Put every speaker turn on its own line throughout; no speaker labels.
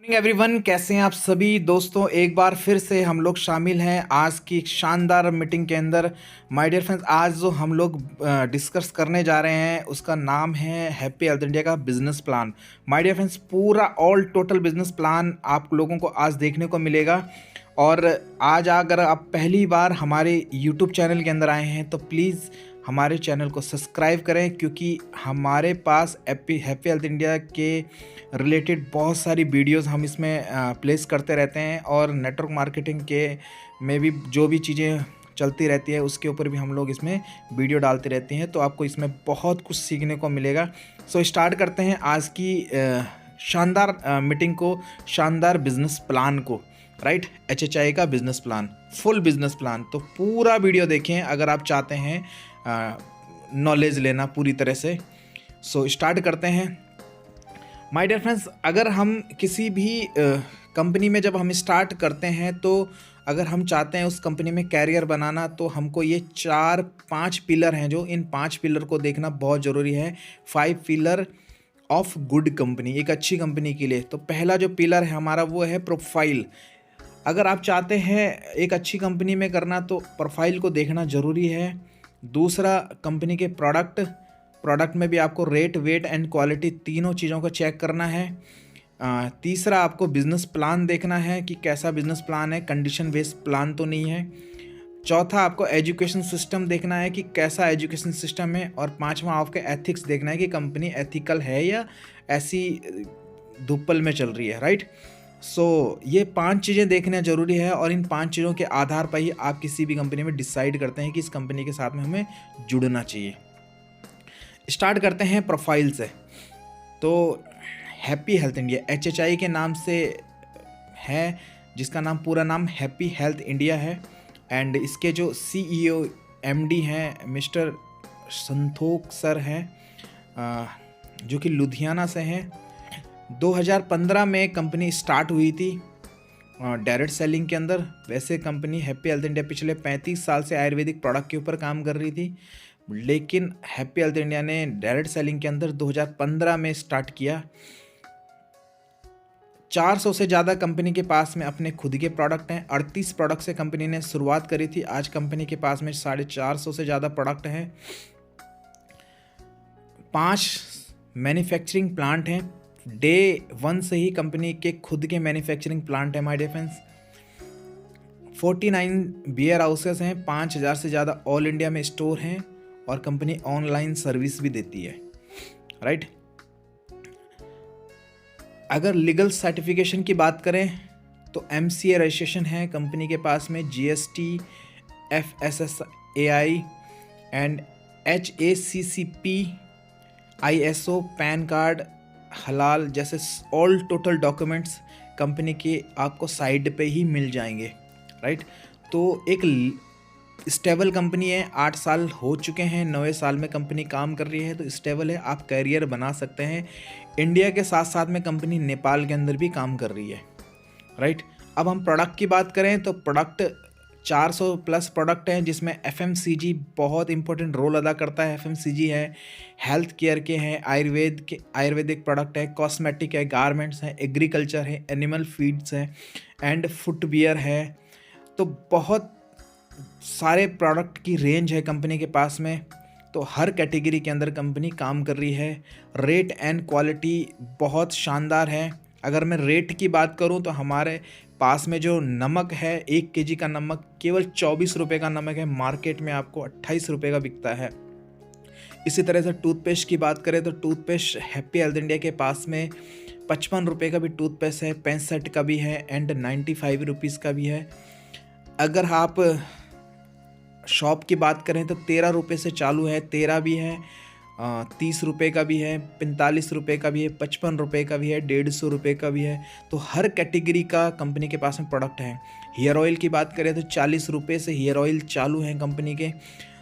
Morning everyone, कैसे हैं आप सभी दोस्तों। एक बार फिर से हम लोग शामिल हैं आज की एक शानदार मीटिंग के अंदर। माय डियर फ्रेंड्स, आज जो हम लोग डिस्कस करने जा रहे हैं उसका नाम है हैप्पी हेल्थ इंडिया का business plan. My dear friends, पूरा ऑल टोटल बिजनेस प्लान आप लोगों को आज देखने को मिलेगा। और आज अगर आप पहली बार हमारे यूट्यूब चैनल के अंदर आए हैं तो प्लीज़ हमारे चैनल को सब्सक्राइब करें, क्योंकि हमारे पास हैप्पी हेल्थ इंडिया के रिलेटेड बहुत सारी वीडियोस हम इसमें प्लेस करते रहते हैं। और नेटवर्क मार्केटिंग के में भी जो भी चीज़ें चलती रहती है उसके ऊपर भी हम लोग इसमें वीडियो डालते रहते हैं, तो आपको इसमें बहुत कुछ सीखने को मिलेगा। सो स्टार्ट करते हैं आज की शानदार मीटिंग को, शानदार बिजनेस प्लान को। राइट, HHI का business plan, full business plan. तो पूरा वीडियो देखें अगर आप चाहते हैं नॉलेज लेना पूरी तरह से। सो स्टार्ट करते हैं। माय डियर फ्रेंड्स, अगर हम किसी भी कंपनी में जब हम स्टार्ट करते हैं तो अगर हम चाहते हैं उस कंपनी में कैरियर बनाना, तो हमको ये 4-5 पिलर हैं, जो इन 5 पिलर को देखना बहुत ज़रूरी है। 5 पिलर ऑफ गुड कंपनी, एक अच्छी कंपनी के लिए। तो पहला जो पिलर है हमारा वो है प्रोफाइल। अगर आप चाहते हैं एक अच्छी कंपनी में करना तो प्रोफाइल को देखना ज़रूरी है। दूसरा, कंपनी के प्रोडक्ट में भी आपको रेट, वेट एंड क्वालिटी तीनों चीज़ों को चेक करना है। तीसरा, आपको बिजनेस प्लान देखना है कि कैसा बिजनेस प्लान है, कंडीशन बेस्ड प्लान तो नहीं है। चौथा, आपको एजुकेशन सिस्टम देखना है कि कैसा एजुकेशन सिस्टम है। और पांचवा, आपके एथिक्स देखना है कि कंपनी एथिकल है या ऐसी धुप्पल में चल रही है। राइट, सो ये 5 चीज़ें देखना ज़रूरी है, और इन 5 चीज़ों के आधार पर ही आप किसी भी कंपनी में डिसाइड करते हैं कि इस कंपनी के साथ में हमें जुड़ना चाहिए। स्टार्ट करते हैं प्रोफाइल से। तो हैप्पी हेल्थ इंडिया HHI के नाम से है, जिसका नाम, पूरा नाम हैप्पी हेल्थ इंडिया है। एंड इसके जो CEO MD हैं मिस्टर संतोख सर हैं, जो कि लुधियाना से हैं। 2015 में कंपनी स्टार्ट हुई थी डायरेक्ट सेलिंग के अंदर। वैसे कंपनी हैप्पी हेल्थ इंडिया पिछले 35 साल से आयुर्वेदिक प्रोडक्ट के ऊपर काम कर रही थी, लेकिन हैप्पी हेल्थ इंडिया ने डायरेक्ट सेलिंग के अंदर 2015 में स्टार्ट किया। 400 से ज़्यादा कंपनी के पास में अपने खुद के प्रोडक्ट हैं। 38 प्रोडक्ट से कंपनी ने शुरुआत करी थी। आज कंपनी के पास में 450 से ज़्यादा प्रोडक्ट हैं। 5 मैन्युफैक्चरिंग प्लांट हैं। डे 1 से ही कंपनी के खुद के मैन्युफैक्चरिंग प्लांट है my dear friends. 49 warehouses हैं। 5000 से ज़्यादा ऑल इंडिया में स्टोर हैं, और कंपनी ऑनलाइन सर्विस भी देती है। राइट, अगर लीगल सर्टिफिकेशन की बात करें तो MCA रजिस्ट्रेशन है कंपनी के पास में, GST, FSSAI and HACCP, ISO, pan card, हलाल जैसे ऑल टोटल डॉक्यूमेंट्स कंपनी के आपको साइड पे ही मिल जाएंगे। राइट, तो एक स्टेबल कंपनी है। 8 साल हो चुके हैं, 9वें साल में कंपनी काम कर रही है, तो स्टेबल है, आप करियर बना सकते हैं। इंडिया के साथ साथ में कंपनी नेपाल के अंदर भी काम कर रही है। राइट, अब हम प्रोडक्ट की बात करें तो प्रोडक्ट 400 प्लस प्रोडक्ट हैं, जिसमें FMCG बहुत इंपॉर्टेंट रोल अदा करता है। FMCG है, हेल्थ केयर के हैं, आयुर्वेदिक प्रोडक्ट है, कॉस्मेटिक है, गारमेंट्स हैं, एग्रीकल्चर है, एनिमल फीड्स है एंड फुटवियर है। तो बहुत सारे प्रोडक्ट की रेंज है कंपनी के पास में। तो हर कैटेगरी के अंदर कंपनी काम कर रही है। रेट एंड क्वालिटी बहुत शानदार है। अगर मैं रेट की बात करूं तो हमारे पास में जो नमक है, 1 kg का नमक केवल 24 रुपये का नमक है। मार्केट में आपको 28 रुपये का बिकता है। इसी तरह से टूथपेस्ट की बात करें तो टूथपेस्ट हैप्पी हेल्थ इंडिया के पास में 55 रुपये का भी टूथपेस्ट है, 65 का भी है एंड 95 रुपीज़ का भी है। अगर आप शॉप की बात करें तो 13 रुपये से चालू है, 13 भी है, 30 रुपये का भी है, 45 रुपये का भी है, 55 रुपये का भी है, 150 रुपये का भी है। तो हर कैटेगरी का कंपनी के पास में प्रोडक्ट है। हेयर ऑयल की बात करें तो 40 रुपये से हेयर ऑयल चालू हैं कंपनी के।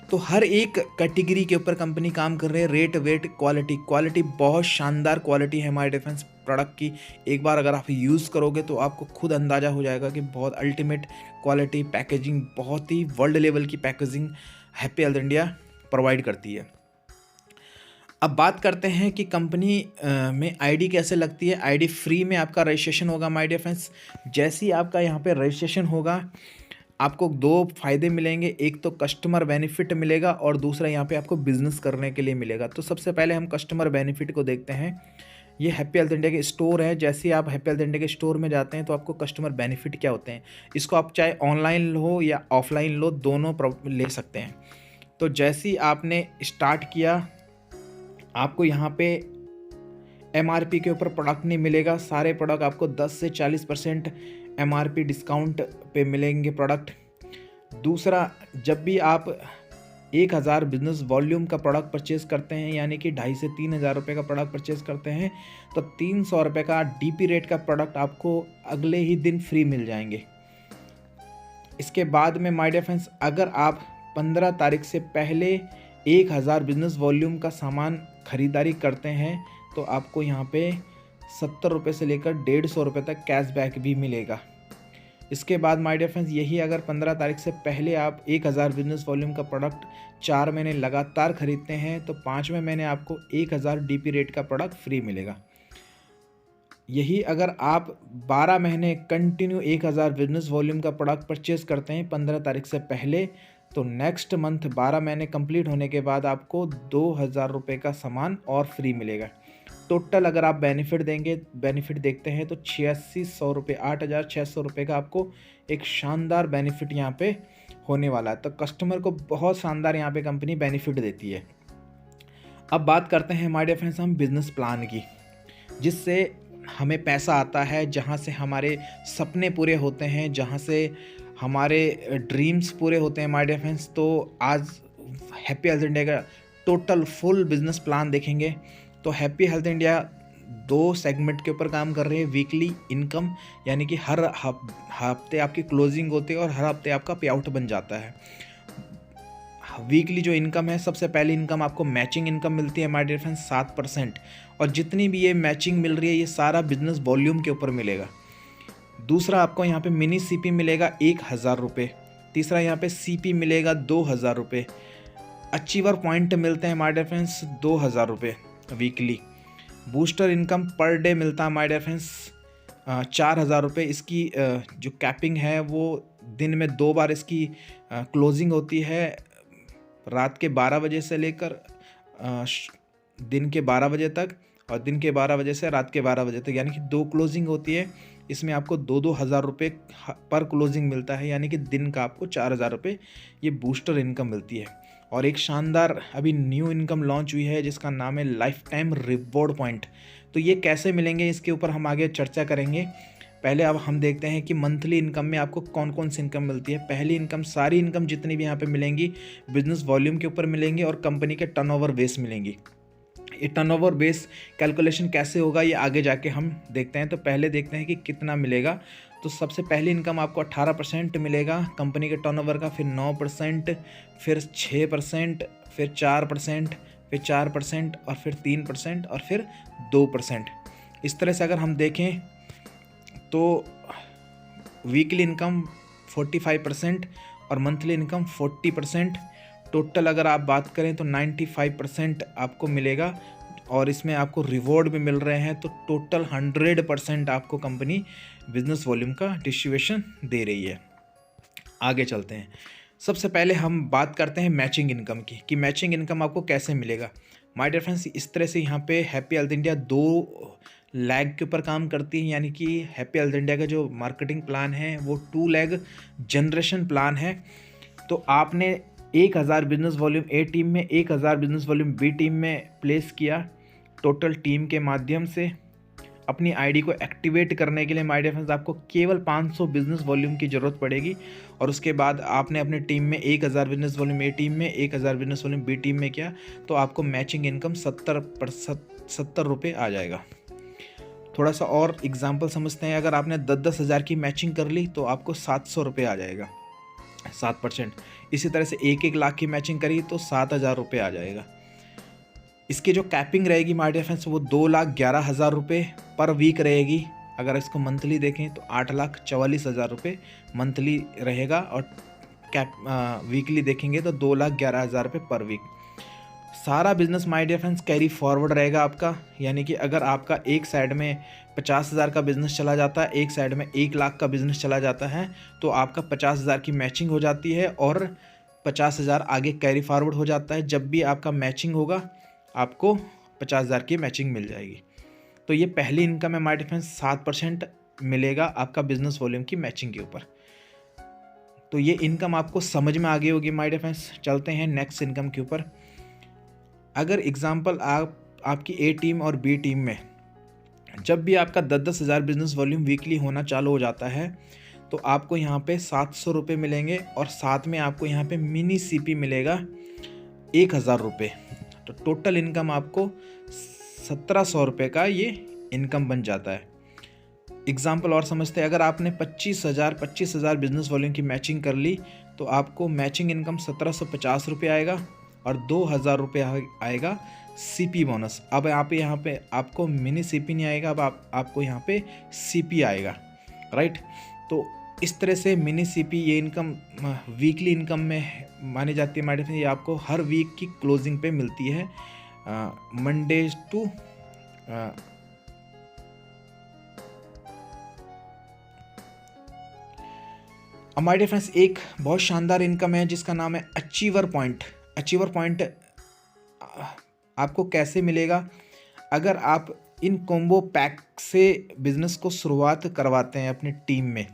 तो हर एक कैटेगरी के ऊपर कंपनी काम कर रही है। रेट, वेट, क्वालिटी बहुत शानदार क्वालिटी है हमारे डिफेंस प्रोडक्ट की। एक बार अगर आप यूज़ करोगे तो आपको खुद अंदाज़ा हो जाएगा कि बहुत अल्टीमेट क्वालिटी, पैकेजिंग, बहुत ही वर्ल्ड लेवल की packaging happy Health India provide करती है। अब बात करते हैं कि कंपनी में आईडी कैसे लगती है। आईडी फ्री में आपका रजिस्ट्रेशन होगा माय डियर फ्रेंड्स। जैसे ही आपका यहाँ पे रजिस्ट्रेशन होगा, आपको दो फ़ायदे मिलेंगे। एक तो कस्टमर बेनिफिट मिलेगा और दूसरा यहाँ पे आपको बिज़नेस करने के लिए मिलेगा। तो सबसे पहले हम कस्टमर बेनिफिट को देखते हैं। ये हैप्पी हेल्थ इंडिया के स्टोर है। जैसे ही आप हैप्पी हेल्थ इंडिया के स्टोर में जाते हैं तो आपको कस्टमर बेनिफिट क्या होते हैं, इसको आप चाहे ऑनलाइन लो या ऑफलाइन लो, दोनों ले सकते हैं। तो जैसे ही आपने स्टार्ट किया, आपको यहाँ पे एमआरपी के ऊपर प्रोडक्ट नहीं मिलेगा। सारे प्रोडक्ट आपको 10 से 40% एमआरपी डिस्काउंट पे मिलेंगे प्रोडक्ट। दूसरा, जब भी आप 1000 बिजनेस वॉल्यूम का प्रोडक्ट परचेज़ करते हैं, यानी कि 2500 से 3000 रुपये का प्रोडक्ट परचेज़ करते हैं, तो 300 रुपये का डीपी रेट का प्रोडक्ट आपको अगले ही दिन फ्री मिल जाएंगे। इसके बाद में माय डियर फ्रेंड्स, अगर आप 15 तारीख से पहले 1000 बिजनेस वॉल्यूम का सामान ख़रीदारी करते हैं तो आपको यहाँ पे 70 रुपये से लेकर 150 रुपये तक कैशबैक भी मिलेगा। इसके बाद माय डियर फ्रेंड्स, यही अगर 15 तारीख से पहले आप 1000 बिजनेस वॉल्यूम का प्रोडक्ट 4 महीने लगातार खरीदते हैं तो 5वें महीने आपको 1000 डीपी रेट का प्रोडक्ट फ्री मिलेगा। यही अगर आप 12 महीने कंटिन्यू 1000 बिजनेस वॉल्यूम का प्रोडक्ट परचेज़ करते हैं 15 तारीख से पहले, तो नेक्स्ट मंथ 12 महीने कंप्लीट होने के बाद आपको 2000 रुपये का सामान और फ्री मिलेगा। टोटल अगर आप बेनिफिट देखते हैं तो 8600 रुपये, 8600 रुपये का आपको एक शानदार बेनिफिट यहाँ पे होने वाला है। तो कस्टमर को बहुत शानदार यहाँ पे कंपनी बेनिफिट देती है। अब बात करते हैं हमारे फ्रेंड्स हम बिजनेस प्लान की, जिससे हमें पैसा आता है, जहाँ से हमारे सपने पूरे होते हैं, जहाँ से हमारे ड्रीम्स पूरे होते हैं माय डियर फ्रेंड्स। तो आज हैप्पी हेल्थ इंडिया का टोटल फुल बिजनेस प्लान देखेंगे। तो हैप्पी हेल्थ इंडिया 2 सेगमेंट के ऊपर काम कर रही है। वीकली इनकम, यानी कि हर हफ्ते आपकी क्लोजिंग होती है और हर हफ्ते आपका पे आउट बन जाता है। वीकली जो इनकम है, सबसे पहली इनकम आपको मैचिंग इनकम मिलती है माय डियर फ्रेंड्स 7%, और जितनी भी ये मैचिंग मिल रही है ये सारा बिजनेस वॉल्यूम के ऊपर मिलेगा। दूसरा, आपको यहाँ पे मिनी सीपी मिलेगा 1000 रुपये। तीसरा, यहाँ पे सीपी मिलेगा 2000 रुपये। अचीवर पॉइंट मिलते हैं माय डियर फ्रेंड्स 2000 रुपये weekly. Booster income per day मिलता है माय डियर फ्रेंड्स 4000 रुपये। इसकी जो कैपिंग है वो दिन में 2 बार इसकी क्लोजिंग होती है, रात के 12 बजे से लेकर दिन के 12 बजे तक, और दिन के 12 बजे से रात के 12 बजे तक, यानी कि 2 क्लोजिंग होती है। इसमें आपको 2-2 हज़ार रुपये पर क्लोजिंग मिलता है, यानी कि दिन का आपको 4000 रुपये ये बूस्टर इनकम मिलती है। और एक शानदार अभी न्यू इनकम लॉन्च हुई है जिसका नाम है लाइफ टाइम रिवॉर्ड पॉइंट। तो ये कैसे मिलेंगे इसके ऊपर हम आगे चर्चा करेंगे। पहले अब हम देखते हैं कि मंथली इनकम में आपको कौन कौन सी इनकम मिलती है। पहली इनकम, सारी इनकम जितनी भी यहाँ पे मिलेंगी बिजनेस वॉल्यूम के ऊपर मिलेंगी और कंपनी के टर्नओवर बेस मिलेंगी। ये टर्नओवर बेस कैलकुलेशन कैसे होगा ये आगे जाके हम देखते हैं। तो पहले देखते हैं कि कितना मिलेगा। तो सबसे पहली इनकम आपको 18% मिलेगा कंपनी के टर्नओवर का, फिर 9%, फिर 6%, फिर 4%, फिर 4% और फिर 3% और फिर 2%। इस तरह से अगर हम देखें तो वीकली इनकम 45% और मंथली इनकम 40%। टोटल अगर आप बात करें तो 95% आपको मिलेगा, और इसमें आपको रिवॉर्ड भी मिल रहे हैं। तो टोटल 100% आपको कंपनी बिजनेस वॉल्यूम का डिस्ट्रीब्यूशन दे रही है। आगे चलते हैं। सबसे पहले हम बात करते हैं मैचिंग इनकम की, कि मैचिंग इनकम आपको कैसे मिलेगा। माय डियर फ्रेंड्स, इस तरह से यहाँ पे हैप्पी हेल्थ इंडिया 2 लैग के ऊपर काम करती है, यानी कि हैप्पी हेल्थ इंडिया का जो मार्केटिंग प्लान है वो 2 लैग जनरेशन प्लान है। तो आपने 1000 बिजनेस वॉल्यूम ए टीम में, 1000 बिजनेस वॉल्यूम बी टीम में प्लेस किया। टोटल टीम के माध्यम से अपनी आईडी को एक्टिवेट करने के लिए माय डियर फ्रेंड्स आपको केवल 500 बिजनेस वॉल्यूम की ज़रूरत पड़ेगी, और उसके बाद आपने अपनी टीम में 1000 बिजनेस वॉल्यूम ए टीम में, 1000 बिजनेस वॉल्यूम बी टीम में किया, तो आपको मैचिंग इनकम 70 रुपये आ जाएगा। थोड़ा सा और एग्जाम्पल समझते हैं। अगर आपने 10-10 हज़ार की मैचिंग कर ली तो आपको 700 रुपये आ जाएगा, 7%। इसी तरह से 1-1 लाख की मैचिंग करी तो 7000 रुपये आ जाएगा। इसकी जो कैपिंग रहेगी माय डियर फ्रेंड्स वो 2,11,000 रुपये पर वीक रहेगी। अगर इसको मंथली देखें तो 8,44,000 रुपये मंथली रहेगा, और वीकली देखेंगे तो 2,11,000 रुपये पर वीक। सारा business my dear friends carry forward रहेगा आपका, यानी कि अगर आपका एक साइड में 50,000 का बिजनेस चला जाता है, एक साइड में 1 लाख का बिजनेस चला जाता है, तो आपका 50,000 की मैचिंग हो जाती है और 50,000 आगे कैरी फॉरवर्ड हो जाता है। जब भी आपका मैचिंग होगा आपको 50,000 की मैचिंग मिल जाएगी। तो ये पहली इनकम है माय डियर फ्रेंड्स, 7% मिलेगा आपका बिजनेस वॉल्यूम की मैचिंग के ऊपर। तो ये इनकम आपको समझ में आ गई होगी माय डियर फ्रेंड्स। चलते हैं नेक्स्ट इनकम के ऊपर। अगर एग्जांपल आपकी ए टीम और बी टीम में जब भी आपका 10-10 हज़ार बिजनेस वॉल्यूम वीकली होना चालू हो जाता है, तो आपको यहाँ पे 700 रुपये मिलेंगे और साथ में आपको यहाँ पे मिनी सीपी मिलेगा 1,000 रुपये। तो टोटल इनकम आपको 1,700 रुपये का ये इनकम बन जाता है। एग्जाम्पल और समझते हैं, अगर आपने 25,000 बिजनेस वॉल्यूम की मैचिंग कर ली, तो आपको मैचिंग इनकम 1,750 रुपये आएगा और 2,000 रुपये आएगा सीपी बोनस। अब यहाँ पे आपको मिनी सीपी नहीं आएगा, अब आपको यहाँ पे सीपी आएगा, राइट। तो इस तरह से मिनी सीपी ये इनकम वीकली इनकम में मानी जाती है हमारे। ये आपको हर वीक की क्लोजिंग पे मिलती है, Monday to my dear friends एक बहुत शानदार इनकम है जिसका नाम है अचीवर पॉइंट। अचीवर पॉइंट आपको कैसे मिलेगा? अगर आप इन कॉम्बो पैक से बिजनेस को शुरुआत करवाते हैं अपनी टीम में,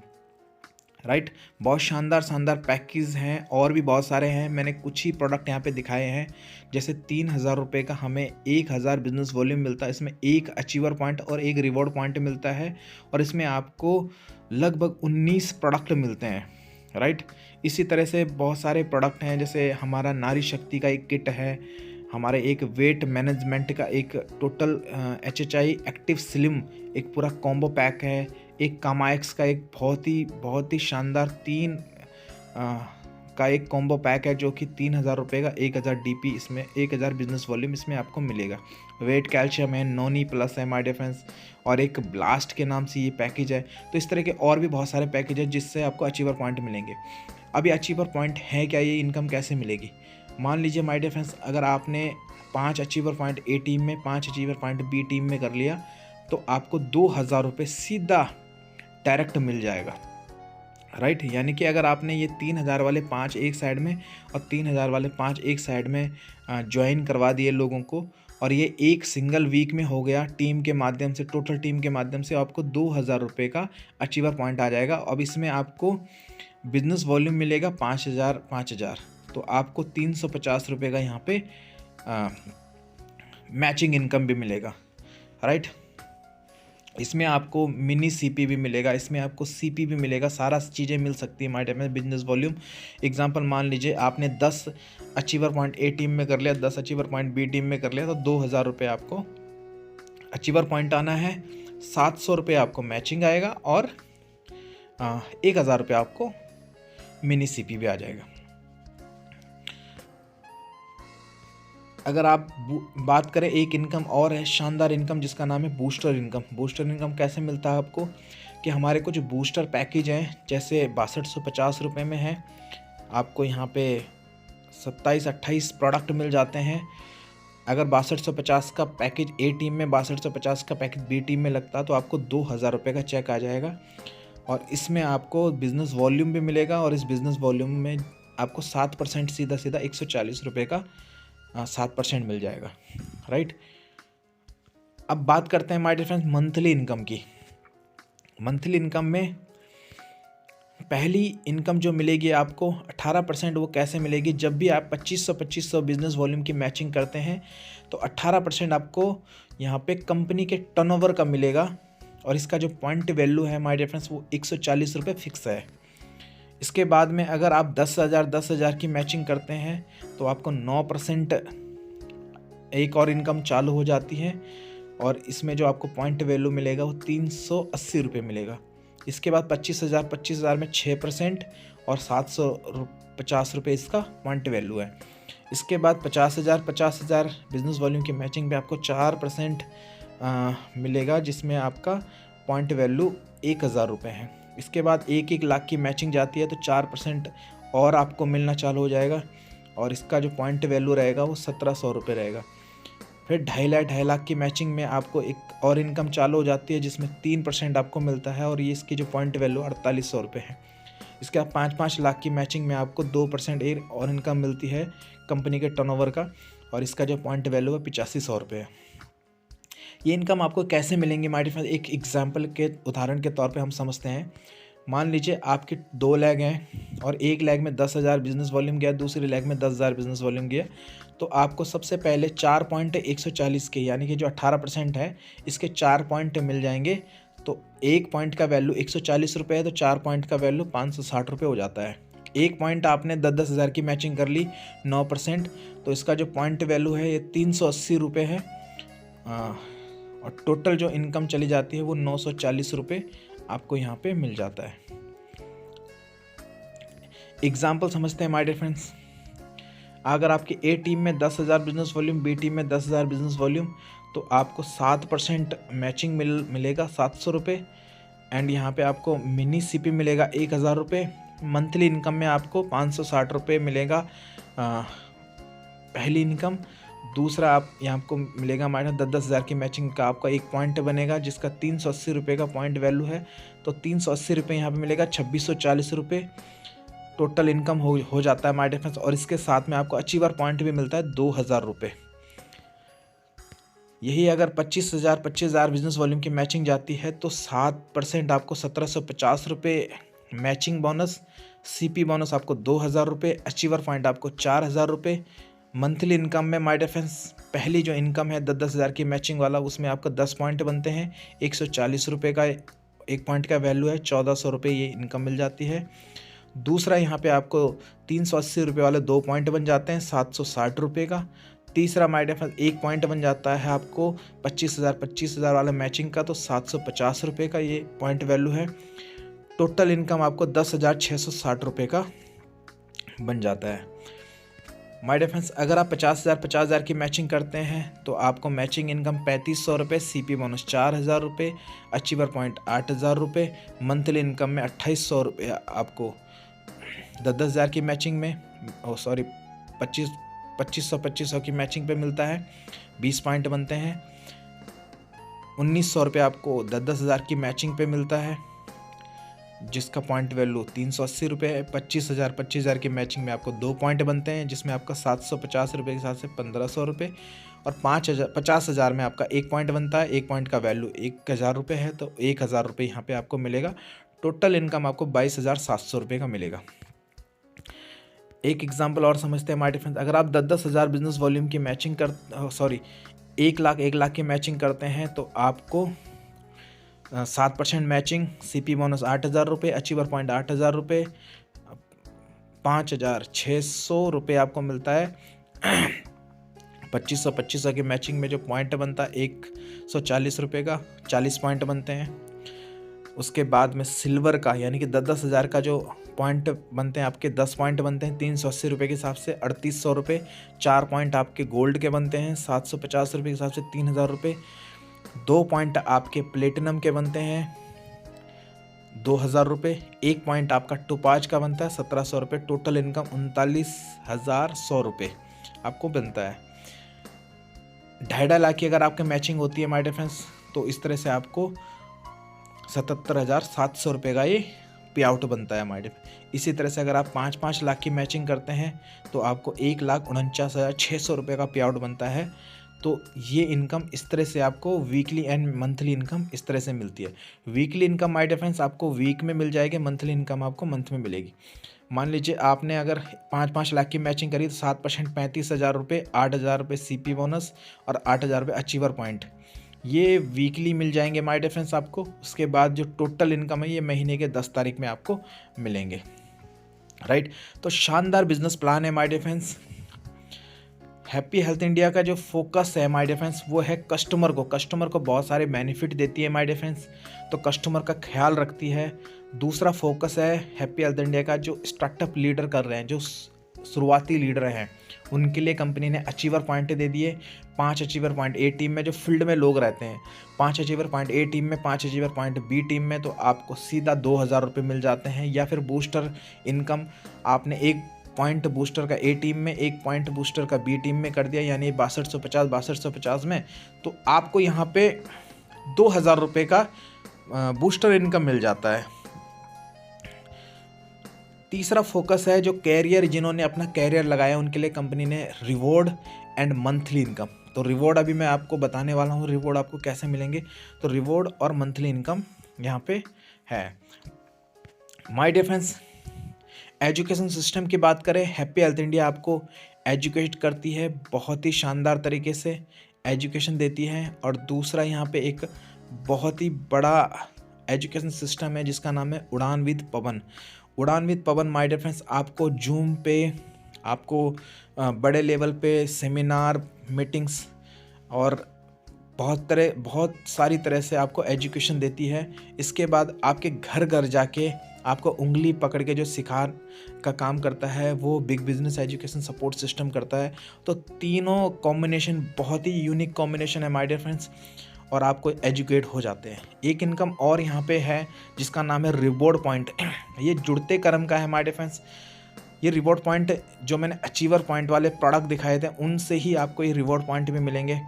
राइट। बहुत शानदार पैकेज हैं और भी बहुत सारे हैं। मैंने कुछ ही प्रोडक्ट यहाँ पे दिखाए हैं। जैसे 3,000 रुपये का हमें 1,000 बिजनेस वॉल्यूम मिलता है, इसमें एक अचीवर पॉइंट और एक रिवॉर्ड पॉइंट मिलता है और इसमें आपको लगभग 19 प्रोडक्ट मिलते हैं, राइट। इसी तरह से बहुत सारे प्रोडक्ट हैं, जैसे हमारा नारी शक्ति का एक किट है, हमारे एक वेट मैनेजमेंट का एक टोटल HHI एक्टिव स्लिम एक पूरा कॉम्बो पैक है, एक कामाएक्स का एक बहुत ही शानदार 3 का एक कॉम्बो पैक है जो कि 3,000 रुपये का 1,000 DP, इसमें 1,000 बिजनेस वॉल्यूम इसमें आपको मिलेगा। वेट कैल्शियम है, नोनी प्लस है माय डियर फ्रेंड्स, और एक ब्लास्ट के नाम से ये पैकेज है। तो इस तरह के और भी बहुत सारे पैकेज हैं जिससे आपको अचीवर पॉइंट मिलेंगे। अब ये अचीवर पॉइंट है क्या, ये इनकम कैसे मिलेगी? मान लीजिए माय डियर फ्रेंड्स, अगर आपने 5 अचीवर पॉइंट ए टीम में, 5 अचीवर पॉइंट बी टीम में कर लिया, तो आपको 2,000 रुपये सीधा डायरेक्ट मिल जाएगा, राइट। यानी कि अगर आपने ये 3,000 वाले 5 एक साइड में और 3,000 वाले 5 एक साइड में ज्वाइन करवा दिए लोगों को, और ये एक सिंगल वीक में हो गया टीम के माध्यम से, टोटल टीम के माध्यम से, आपको 2,000 रुपये का अचीवर पॉइंट आ जाएगा। अब इसमें आपको बिजनेस वॉल्यूम मिलेगा 5,000, तो आपको 350 रुपये का यहाँ पे मैचिंग इनकम भी मिलेगा, राइट। इसमें आपको मिनी सीपी भी मिलेगा, इसमें आपको सीपी भी मिलेगा, सारा चीज़ें मिल सकती है हमारे टाइम में। बिजनेस वॉल्यूम एग्जांपल मान लीजिए आपने 10 अचीवर पॉइंट ए टीम में कर लिया, 10 अचीवर पॉइंट बी टीम में कर लिया, तो 2,000 रुपये आपको अचीवर पॉइंट आना है, 700 रुपये आपको मैचिंग आएगा और 1,000 रुपये आपको मिनी सीपी भी आ जाएगा। अगर आप बात करें, एक इनकम और है शानदार इनकम जिसका नाम है बूस्टर इनकम। बूस्टर इनकम कैसे मिलता है आपको कि हमारे कुछ बूस्टर पैकेज हैं, जैसे 6250 रुपये में है, आपको यहाँ पे 27-28 प्रोडक्ट मिल जाते हैं। अगर 6250 का पैकेज ए टीम में, 6250 का पैकेज बी टीम में लगता है, तो आपको 2,000 रुपये का चेक आ जाएगा और इसमें आपको बिज़नेस वॉल्यूम भी मिलेगा और इस बिज़नेस वॉल्यूम में आपको 7% सीधा 140 रुपये का 7% मिल जाएगा, राइट। अब बात करते हैं my dear friends monthly income की। मंथली इनकम में पहली इनकम जो मिलेगी आपको 18%, वो कैसे मिलेगी? जब भी आप 2500 बिजनेस वॉल्यूम की मैचिंग करते हैं तो 18% आपको यहाँ पे कंपनी के टर्नओवर का मिलेगा और इसका जो पॉइंट वैल्यू है माय डियर फ्रेंड्स वो 140 रुपये फिक्स है। इसके बाद में अगर आप 10,000 की मैचिंग करते हैं तो आपको 9% एक और इनकम चालू हो जाती है और इसमें जो आपको पॉइंट वैल्यू मिलेगा वो 380 रुपये मिलेगा। इसके बाद 25,000 में 6% और 750 रुपये इसका पॉइंट वैल्यू है। इसके बाद 50,000 बिजनेस वॉल्यूम की मैचिंग पे आपको 4% मिलेगा, जिसमें आपका पॉइंट वैल्यू 1,000 रुपये है। इसके बाद 1 लाख की मैचिंग जाती है तो 4% और आपको मिलना चालू हो जाएगा और इसका जो पॉइंट वैल्यू रहेगा वो 1700 रुपये रहेगा। फिर 2.5 लाख की मैचिंग में आपको एक और इनकम चालू हो जाती है जिसमें 3% आपको मिलता है और ये इसकी जो पॉइंट वैल्यू 4800 रुपये है। इसके बाद 5-5 लाख की मैचिंग में आपको 2% एक और इनकम मिलती है कंपनी के टर्नओवर का और इसका जो पॉइंट वैल्यू है 8500 रुपये है। ये इनकम आपको कैसे मिलेंगी माय डियर फ्रेंड्स, एक एग्जाम्पल के उदाहरण के तौर पे हम समझते हैं। मान लीजिए आपके 2 लेग हैं और एक लेग में 10,000 बिजनेस वॉल्यूम गया, दूसरी लेग में 10,000 बिजनेस वॉल्यूम गया। तो आपको सबसे पहले 4 पॉइंट 140 के यानी कि जो 18% है इसके 4 पॉइंट मिल जाएंगे। तो एक पॉइंट का वैल्यू 140 रुपये है तो 4 पॉइंट का वैल्यू 560 रुपये हो जाता है। एक पॉइंट आपने 10,000 की मैचिंग कर ली 9%, तो इसका जो पॉइंट वैल्यू है ये 380 रुपये है और टोटल जो इनकम चली जाती है वो 940 रुपये आपको यहाँ पे मिल जाता है। एग्जाम्पल समझते हैं माय डियर फ्रेंड्स। अगर आपकी ए टीम में 10,000 बिजनेस वॉल्यूम, बी टीम में 10,000 बिजनेस वॉल्यूम, तो आपको 7% मैचिंग मिलेगा 700 रुपये एंड यहाँ पे आपको मिनी सीपी मिलेगा 1,000 रुपये। मंथली इनकम में आपको 560 रुपये मिलेगा पहली इनकम। दूसरा आप यहाँ आपको मिलेगा माइनस 10,000 की मैचिंग का आपका एक पॉइंट बनेगा जिसका 380 रुपये का पॉइंट वैल्यू है। तो 380 रुपये यहाँ पे मिलेगा 2640 रुपये टोटल इनकम हो जाता है माय डियर फ्रेंड्स। और इसके साथ में आपको अचीवर पॉइंट भी मिलता है 2,000 रुपये। यही अगर 25,000 बिजनेस वॉल्यूम की मैचिंग जाती है तो 7% आपको 1750 रुपये मैचिंग बोनस, सीपी बोनस आपको 2,000 रुपये, अचीवर पॉइंट आपको 4,000 रुपये। मंथली इनकम में माय डियर फ्रेंड्स पहली जो इनकम है 10,000 की मैचिंग वाला उसमें आपको 10 पॉइंट बनते हैं, 140 रुपये का एक पॉइंट का वैल्यू है, 1400 रुपये ये इनकम मिल जाती है। दूसरा यहाँ पे आपको 380 रुपये वाले 2 पॉइंट बन जाते हैं 760 रुपये का। तीसरा माय डियर फ्रेंड्स एक पॉइंट बन जाता है आपको 25,000 वाला मैचिंग का, तो 750 रुपये का ये पॉइंट वैल्यू है। टोटल इनकम आपको 10,660 रुपये का बन जाता है। माय डियर फ्रेंड्स अगर आप 50,000 की मैचिंग करते हैं तो आपको मैचिंग इनकम 3500 रुपये, सीपी बोनस 4,000 रुपये, अचीवर पॉइंट 8,000 रुपये। मंथली इनकम में 2,800 रुपये आपको 10,000 की मैचिंग में 2500 की मैचिंग पे मिलता है, 20 पॉइंट बनते हैं। 1,900 रुपये आपको 10,000 की मैचिंग पे मिलता है जिसका पॉइंट वैल्यू 380 रुपये है। 25,000 की मैचिंग में आपको 2 पॉइंट बनते हैं जिसमें आपका 750 रुपये के साथ से 1,500 रुपये। और 50,000 में आपका एक पॉइंट बनता है, एक पॉइंट का वैल्यू 1,000 रुपये है, तो 1,000 रुपये यहाँ पे आपको मिलेगा। टोटल इनकम आपको 22,700 रुपये का मिलेगा। एक एग्जाम्पल और समझते हैं माय डियर फ्रेंड्स। अगर आप 10,000 बिजनेस वॉल्यूम की मैचिंग 1 लाख की मैचिंग करते हैं तो आपको 7% मैचिंग, सीपी बोनस 8,000 रुपये, अचीवर पॉइंट 8,000 रुपये, 5,600 रुपये आपको मिलता है। 2500 की मैचिंग में जो पॉइंट बनता है 140 रुपये का, 40 पॉइंट बनते हैं। उसके बाद में सिल्वर का यानी कि 10,000 का जो पॉइंट बनते हैं आपके 10 पॉइंट बनते हैं 380 रुपये के हिसाब से 3,800 रुपये। 4 पॉइंट आपके गोल्ड के बनते हैं 750 रुपये के हिसाब से 3,000 रुपये। 2 पॉइंट आपके प्लेटिनम के बनते हैं 2,000 रुपये। 1 पॉइंट आपका टोपाज का बनता है 1,700 रुपये। टोटल इनकम 39,100 रुपये आपको बनता है। 2.5 लाख की अगर आपकी मैचिंग होती है माय डियर फ्रेंड्स तो इस तरह से आपको 77,700 रुपये का ये पे आउट बनता है माय डियर। इसी तरह से अगर आप 5 लाख की मैचिंग करते हैं तो आपको 1,49,600 रुपये का पे आउट बनता है। तो ये इनकम इस तरह से आपको वीकली एंड मंथली इनकम इस तरह से मिलती है। Weekly income my dear friends आपको वीक में मिल जाएगी, मंथली इनकम आपको मंथ में मिलेगी। मान लीजिए आपने अगर 5 लाख की मैचिंग करी तो 7% 35,000 रुपये, 8,000 रुपये सीपी बोनस और 8,000 रुपये अचीवर पॉइंट, ये वीकली मिल जाएंगे माय डियर फ्रेंड्स आपको। उसके बाद जो टोटल इनकम है ये महीने के 10 तारीख में आपको मिलेंगे, राइट। तो शानदार बिजनेस प्लान है my dear friends. Happy Health India का जो फोकस है माय डियर फ्रेंड्स वो है कस्टमर को बहुत सारे बेनिफिट देती है माय डियर फ्रेंड्स, तो कस्टमर का ख्याल रखती है। दूसरा फोकस है हैप्पी हेल्थ इंडिया का जो स्टार्टअप लीडर कर रहे हैं, जो शुरुआती लीडर हैं, उनके लिए कंपनी ने अचीवर पॉइंट दे दिए। 5 अचीवर पॉइंट ए टीम में जो फील्ड में लोग रहते हैं, 5 अचीवर पॉइंट ए टीम में, 5 अचीवर पॉइंट बी टीम में, तो आपको सीधा 2,000 रुपये मिल जाते हैं। या फिर बूस्टर इनकम, आपने एक पॉइंट बूस्टर का ए टीम में, 1 पॉइंट बूस्टर का बी टीम में कर दिया, यानी 6250 में, तो आपको यहाँ पे 2000 रुपये का बूस्टर इनकम मिल जाता है। तीसरा फोकस है जो कैरियर, जिन्होंने अपना कैरियर लगाया उनके लिए कंपनी ने रिवॉर्ड एंड मंथली इनकम। तो रिवॉर्ड अभी मैं आपको बताने वाला हूँ, रिवॉर्ड आपको कैसे मिलेंगे। तो रिवॉर्ड और मंथली इनकम यहाँ पे है। My dear friends, education system की बात करें, हैप्पी हेल्थ इंडिया आपको एजुकेट करती है, बहुत ही शानदार तरीके से एजुकेशन देती है। और दूसरा यहाँ पे एक बहुत ही बड़ा एजुकेशन सिस्टम है जिसका नाम है उड़ान with Pawan. Udaan with Pawan my dear friends आपको जूम पे, आपको बड़े लेवल पे सेमिनार, मीटिंग्स और बहुत सारी तरह से आपको एजुकेशन देती है। इसके बाद आपके घर घर जाके आपको उंगली पकड़ के जो सिखा का काम करता है वो big business education support system करता है। तो तीनों कॉम्बिनेशन बहुत ही यूनिक कॉम्बिनेशन है माय डियर फ्रेंड्स, और आपको एजुकेट हो जाते हैं। एक इनकम और यहाँ पे है जिसका नाम है रिवॉर्ड पॉइंट। ये जुड़ते कर्म का है माय डियर फ्रेंड्स। ये रिवॉर्ड पॉइंट जो मैंने अचीवर पॉइंट वाले प्रोडक्ट दिखाए थे उनसे ही आपको ये रिवॉर्ड पॉइंट भी मिलेंगे।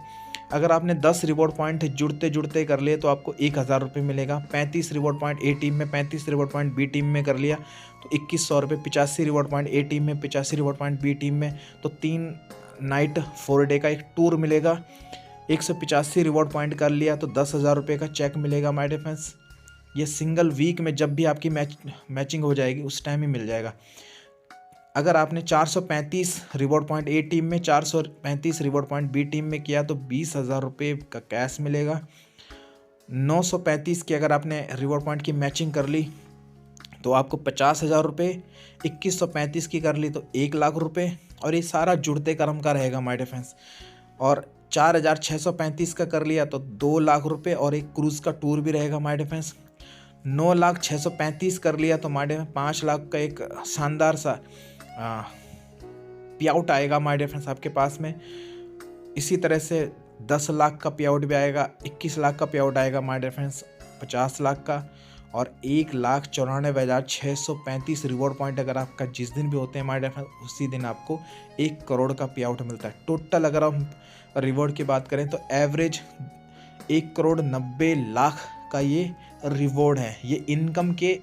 अगर आपने 10 रिवॉर्ड पॉइंट जुड़ते जुड़ते कर लिए तो आपको 1000 रुपये मिलेगा। 35 रिवॉर्ड पॉइंट ए टीम में, 35 रिवॉर्ड पॉइंट बी टीम में कर लिया तो 2100 रुपये। 85 रिवॉर्ड पॉइंट ए टीम में, 85 रिवॉर्ड पॉइंट बी टीम में, तो 3 नाइट 4 डे का एक टूर मिलेगा। 185 रिवॉर्ड पॉइंट कर लिया तो 10,000 रुपये का चेक मिलेगा माय डियर फ्रेंड्स। ये सिंगल वीक में जब भी आपकी मैचिंग हो जाएगी उस टाइम ही मिल जाएगा। अगर आपने 435 रिवॉर्ड पॉइंट ए टीम में, 435 रिवॉर्ड पॉइंट बी टीम में किया तो 20,000 रुपये का कैश मिलेगा। 935 की अगर आपने रिवॉर्ड पॉइंट की मैचिंग कर ली तो आपको 50,000 रुपये। 2135 की कर ली तो 1,00,000 रुपये। और ये सारा जुड़ते कर्म का रहेगा माय डियर फ्रेंड्स। और 4,635 का कर लिया तो 2,00,000 रुपये और एक क्रूज़ का टूर भी रहेगा माय डियर फ्रेंड्स। 9,635 कर लिया तो माय डियर 5,00,000 का एक शानदार सा पे आउट आएगा माय डियर फ्रेंड्स आपके पास में। इसी तरह से 10 लाख का पे आउट भी आएगा, 21 लाख का पे आउट आएगा माय डियर फ्रेंड्स, 50 लाख का, और 1,94,635 रिवॉर्ड पॉइंट अगर आपका जिस दिन भी होते हैं माय डियर फ्रेंड्स उसी दिन आपको 1 करोड़ का पे आउट मिलता है। टोटल अगर हम रिवॉर्ड की बात करें तो एवरेज 1,90,00,000 का ये रिवॉर्ड है। ये इनकम के